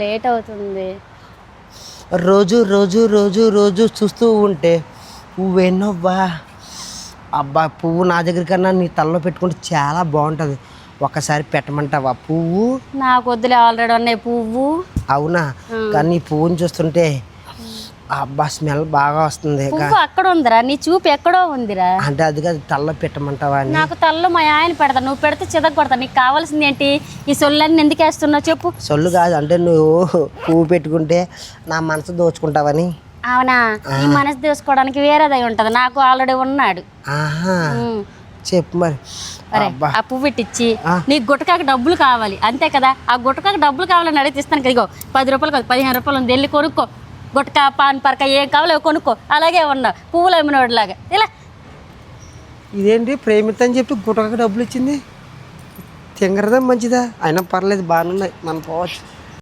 Late అవుతుంది. రోజు రోజు రోజు రోజు చూస్తూ ఉంటే పువ్వేనవ్వా. అబ్బా పువ్వు నా దగ్గర కన్నా నీ తలలో పెట్టుకుంటే చాలా బాగుంటుంది. ఒక్కసారి పెట్టమంటావా పువ్వు? నాకు వద్దులే, ఆల్రెడీ ఉన్నాయి పువ్వు. అవునా? కానీ నీ పువ్వుని చూస్తుంటే అబ్బా స్మెల్ బాగా వస్తుంది. పువ్వు అక్కడ ఉందిరా, నీ చూపు ఎక్కడో ఉందిరా. అంటే అది కాదు, తలలో పెట్టమంటావా అని. నాకు తలలో మా ఆయన పెడతా, నువ్వు పెడితే చితక కొడతా. నీకు కావాల్సింది ఏంటి? ఈ సొల్లని ఎందుకు వేస్తున్నావు చెప్పు. సొల్లు కాదు, అంటే నువ్వు పువ్వు పెట్టుకుంటే నా మనసు దోచుకుంటావని. అవునా? ఈ మనసు తీసుకోవడానికి వేరేదై ఉంటది, నాకు ఆల్రెడీ ఉన్నాడు. ఆహా, చెప్పు మరి. ఆ పువ్వు పెట్టించి నీకు గుట్టకాకి డబ్బులు కావాలి అంతే కదా. ఆ గుట్టకాకి డబ్బులు కావాలని అడిగితే ఇస్తాను కదా. ఇగో 10 రూపాయలు కాదు 15 రూపాయలు ఉంది, వెళ్ళి కొనుక్కో. గుట్టక పాన్ పరక ఏం కావాలో కొనుక్కో. అలాగే ఉన్నా పువ్వులు అమ్మినోడిలాగా ఇలా. ఇదేంటి ప్రేమితని చెప్పి గుట్టకాకి డబ్బులు ఇచ్చింది? తింగరదా మంచిదా? అయినా పర్లేదు, బాగానే ఉన్నాయి, మనం పోవచ్చు.